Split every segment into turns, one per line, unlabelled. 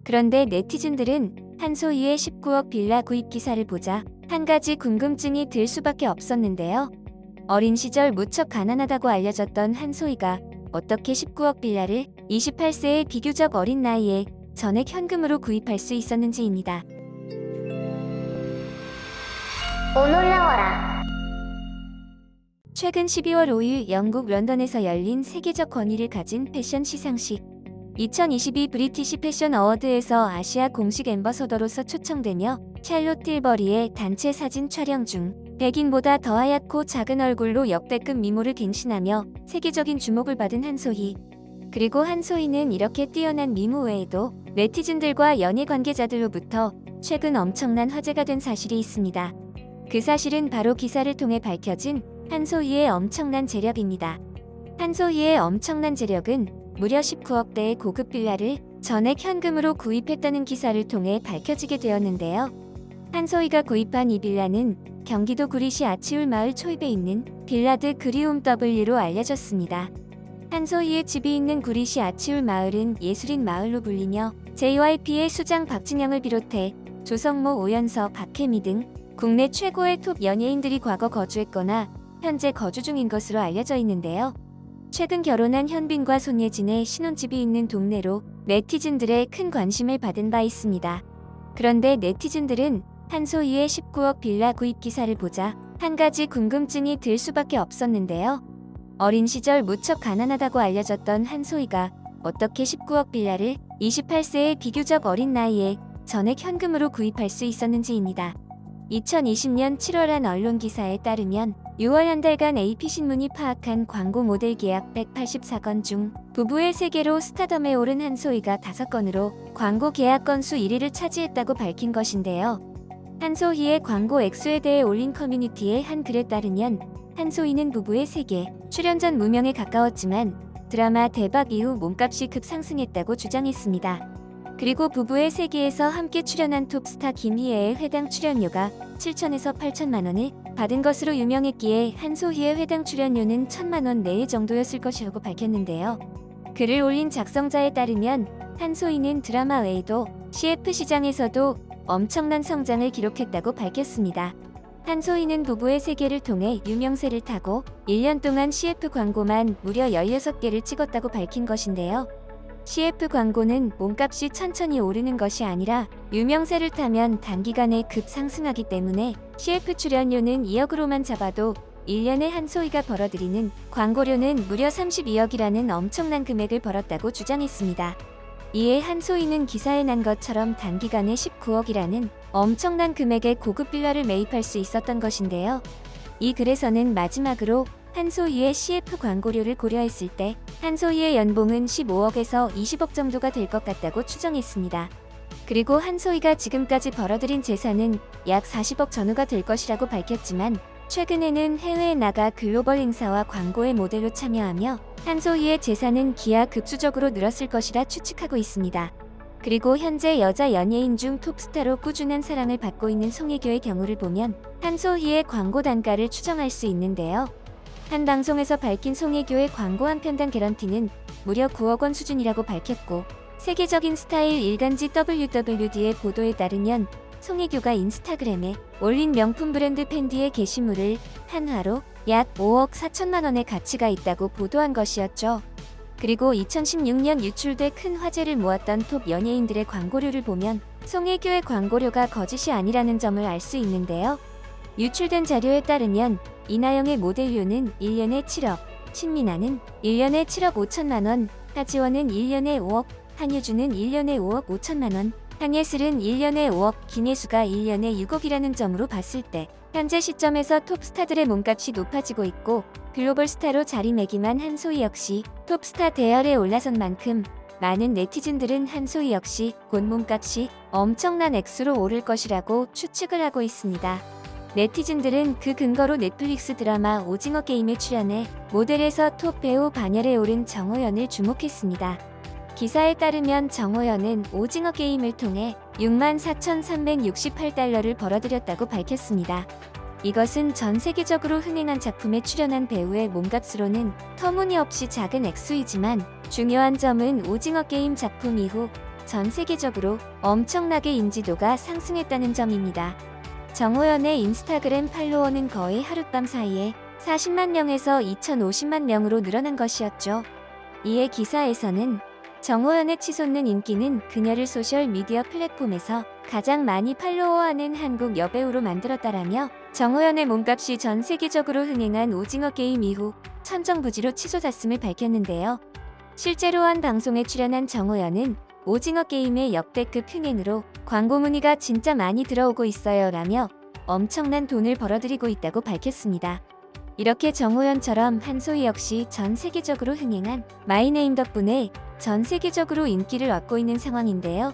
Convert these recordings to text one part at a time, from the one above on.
그런데 네티즌들은 한소희의 19억 빌라 구입 기사를 보자 한 가지 궁금증이 들 수밖에 없었는데요. 어린 시절 무척 가난하다고 알려졌던 한소희가 어떻게 19억 빌라를 28세의 비교적 어린 나이에 전액 현금으로 구입할 수 있었는지입니다.
올라와라.
최근 12월 5일 영국 런던에서 열린 세계적 권위를 가진 패션 시상식 2022 브리티시 패션 어워드에서 아시아 공식 앰버서더로서 초청되며 샬롯 틸버리의 단체 사진 촬영 중 백인보다 더 하얗고 작은 얼굴로 역대급 미모를 갱신하며 세계적인 주목을 받은 한소희. 그리고 한소희는 이렇게 뛰어난 미모 외에도 네티즌들과 연예 관계자들로부터 최근 엄청난 화제가 된 사실이 있습니다. 그 사실은 바로 기사를 통해 밝혀진 한소희의 엄청난 재력입니다. 한소희의 엄청난 재력은 무려 19억대의 고급 빌라를 전액 현금으로 구입했다는 기사를 통해 밝혀지게 되었는데요. 한소희가 구입한 이 빌라는 경기도 구리시 아치울 마을 초입에 있는 빌라드 그리움 W로 알려졌습니다. 한소희의 집이 있는 구리시 아치울 마을은 예술인 마을로 불리며 JYP의 수장 박진영을 비롯해 조성모, 오연서, 박혜미 등 국내 최고의 톱 연예인들이 과거 거주했거나 현재 거주 중인 것으로 알려져 있는데요. 최근 결혼한 현빈과 손예진의 신혼집이 있는 동네로 네티즌들의 큰 관심을 받은 바 있습니다. 그런데 네티즌들은 한소희의 19억 빌라 구입 기사를 보자 한 가지 궁금증이 들 수밖에 없었는데요. 어린 시절 무척 가난하다고 알려졌던 한소희가 어떻게 19억 빌라를 28세의 비교적 어린 나이에 전액 현금으로 구입할 수 있었는지입니다. 2020년 7월 한 언론 기사에 따르면 6월 한 달간 AP신문이 파악한 광고 모델 계약 184건 중 부부의 세계로 스타덤에 오른 한소희가 5건으로 광고 계약 건수 1위를 차지했다고 밝힌 것인데요. 한소희의 광고 액수에 대해 올린 커뮤니티의 한 글에 따르면 한소희는 부부의 세계 출연 전 무명에 가까웠지만 드라마 대박 이후 몸값이 급상승했다고 주장했습니다. 그리고 부부의 세계에서 함께 출연한 톱스타 김희애의 회당 출연료가 7천에서 8천만 원을 받은 것으로 유명했기에 한소희의 회당 출연료는 1천만 원 내외 정도였을 것이라고 밝혔는데요. 글을 올린 작성자에 따르면 한소희는 드라마 외에도 CF 시장에서도 엄청난 성장을 기록했다고 밝혔습니다. 한소희는 부부의 세계를 통해 유명세를 타고 1년 동안 CF 광고만 무려 16개를 찍었다고 밝힌 것인데요. CF 광고는 몸값이 천천히 오르는 것이 아니라 유명세를 타면 단기간에 급상승하기 때문에 CF 출연료는 2억으로만 잡아도 1년에 한소희가 벌어들이는 광고료는 무려 32억이라는 엄청난 금액을 벌었다고 주장했습니다. 이에 한소희는 기사에 난 것처럼 단기간에 19억이라는 엄청난 금액의 고급 빌라를 매입할 수 있었던 것인데요. 이 글에서는 마지막으로 한소희의 CF 광고료를 고려했을 때 한소희의 연봉은 15억에서 20억 정도가 될 것 같다고 추정했습니다. 그리고 한소희가 지금까지 벌어들인 재산은 약 40억 전후가 될 것이라고 밝혔지만 최근에는 해외에 나가 글로벌 행사와 광고의 모델로 참여하며 한소희의 재산은 기하급수적으로 늘었을 것이라 추측하고 있습니다. 그리고 현재 여자 연예인 중 톱스타로 꾸준한 사랑을 받고 있는 송혜교의 경우를 보면 한소희의 광고 단가를 추정할 수 있는데요. 한 방송에서 밝힌 송혜교의 광고 한 편당 개런티는 무려 9억 원 수준이라고 밝혔고 세계적인 스타일 일간지 WWD의 보도에 따르면 송혜교가 인스타그램에 올린 명품 브랜드 팬디의 게시물을 한화로 약 5억 4천만 원의 가치가 있다고 보도한 것이었죠. 그리고 2016년 유출돼 큰 화제를 모았던 톱 연예인들의 광고료를 보면 송혜교의 광고료가 거짓이 아니라는 점을 알 수 있는데요. 유출된 자료에 따르면 이나영의 모델료는 1년에 7억, 신민아는 1년에 7억 5천만 원, 하지원은 1년에 5억, 한효주는 1년에 5억 5천만 원, 한예슬은 1년에 5억, 김혜수가 1년에 6억이라는 점으로 봤을 때 현재 시점에서 톱스타들의 몸값이 높아지고 있고 글로벌 스타로 자리매김한 한소희 역시 톱스타 대열에 올라선 만큼 많은 네티즌들은 한소희 역시 곧 몸값이 엄청난 액수로 오를 것이라고 추측을 하고 있습니다. 네티즌들은 그 근거로 넷플릭스 드라마 오징어 게임에 출연해 모델에서 톱 배우 반열에 오른 정호연을 주목했습니다. 기사에 따르면 정호연은 오징어 게임을 통해 64,368달러를 벌어들였다고 밝혔습니다. 이것은 전 세계적으로 흥행한 작품에 출연한 배우의 몸값으로는 터무니없이 작은 액수이지만 중요한 점은 오징어 게임 작품 이후 전 세계적으로 엄청나게 인지도가 상승했다는 점입니다. 정호연의 인스타그램 팔로워는 거의 하룻밤 사이에 40만 명에서 2,050만 명으로 늘어난 것이었죠. 이에 기사에서는 정호연의 치솟는 인기는 그녀를 소셜미디어 플랫폼에서 가장 많이 팔로워하는 한국 여배우로 만들었다라며 정호연의 몸값이 전 세계적으로 흥행한 오징어 게임 이후 천정부지로 치솟았음을 밝혔는데요. 실제로 한 방송에 출연한 정호연은 오징어 게임의 역대급 흥행으로 광고 문의가 진짜 많이 들어오고 있어요 라며 엄청난 돈을 벌어들이고 있다고 밝혔습니다. 이렇게 정호연처럼 한소희 역시 전 세계적으로 흥행한 마이네임 덕분에 전 세계적으로 인기를 얻고 있는 상황인데요.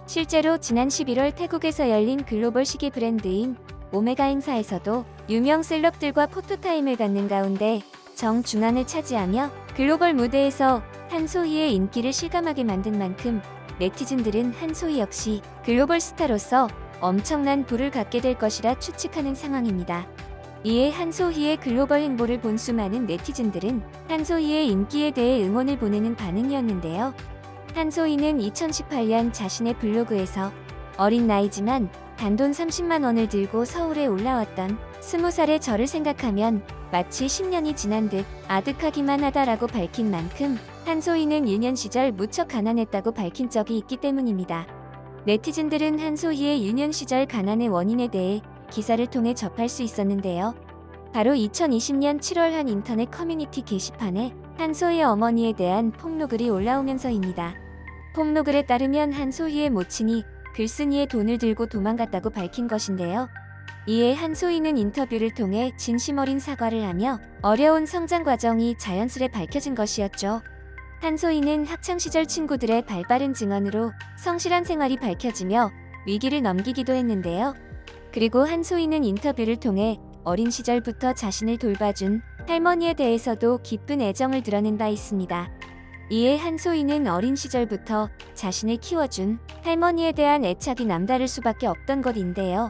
실제로 지난 11월 태국에서 열린 글로벌 시계 브랜드인 오메가 행사에서도 유명 셀럽들과 포토타임을 갖는 가운데 정중앙을 차지하며 글로벌 무대에서 한소희의 인기를 실감하게 만든 만큼 네티즌들은 한소희 역시 글로벌 스타로서 엄청난 부를 갖게 될 것이라 추측하는 상황입니다. 이에 한소희의 글로벌 행보를 본 수많은 네티즌들은 한소희의 인기에 대해 응원을 보내는 반응이었는데요. 한소희는 2018년 자신의 블로그에서 어린 나이지만 단돈 30만 원을 들고 서울에 올라왔던 20살의 저를 생각하면 마치 10년이 지난 듯 아득하기만 하다라고 밝힌 만큼 한소희는 유년 시절 무척 가난했다고 밝힌 적이 있기 때문입니다. 네티즌들은 한소희의 유년 시절 가난의 원인에 대해 기사를 통해 접할 수 있었는데요. 바로 2020년 7월 한 인터넷 커뮤니티 게시판에 한소희의 어머니에 대한 폭로글이 올라오면서입니다. 폭로글에 따르면 한소희의 모친이 글쓴이의 돈을 들고 도망갔다고 밝힌 것인데요. 이에 한소희는 인터뷰를 통해 진심 어린 사과를 하며 어려운 성장 과정이 자연스레 밝혀진 것이었죠. 한소희는 학창시절 친구들의 발빠른 증언으로 성실한 생활이 밝혀지며 위기를 넘기기도 했는데요. 그리고 한소희는 인터뷰를 통해 어린 시절부터 자신을 돌봐준 할머니에 대해서도 깊은 애정을 드러낸 바 있습니다. 이에 한소희는 어린 시절부터 자신을 키워준 할머니에 대한 애착이 남다를 수밖에 없던 것인데요.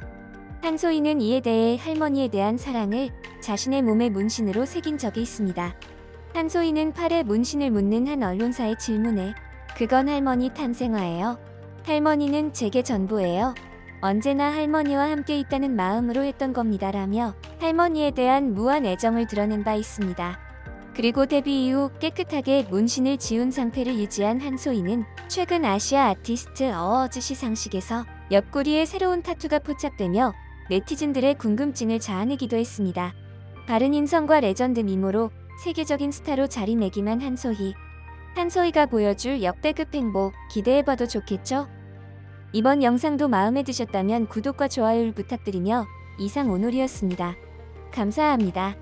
한소희는 이에 대해 할머니에 대한 사랑을 자신의 몸에 문신으로 새긴 적이 있습니다. 한소희는 팔에 문신을 묻는 한 언론사의 질문에 "그건 할머니 탄생화예요. 할머니는 제게 전부예요. 언제나 할머니와 함께 있다는 마음으로 했던 겁니다라며 할머니에 대한 무한 애정을 드러낸 바 있습니다. 그리고 데뷔 이후 깨끗하게 문신을 지운 상태를 유지한 한소희는 최근 아시아 아티스트 어워즈 시상식에서 옆구리에 새로운 타투가 포착되며 네티즌들의 궁금증을 자아내기도 했습니다. 바른 인성과 레전드 미모로 세계적인 스타로 자리매김한 한소희. 한소희가 보여줄 역대급 행보 기대해봐도 좋겠죠? 이번 영상도 마음에 드셨다면 구독과 좋아요를 부탁드리며 이상 오늘이었습니다. 감사합니다.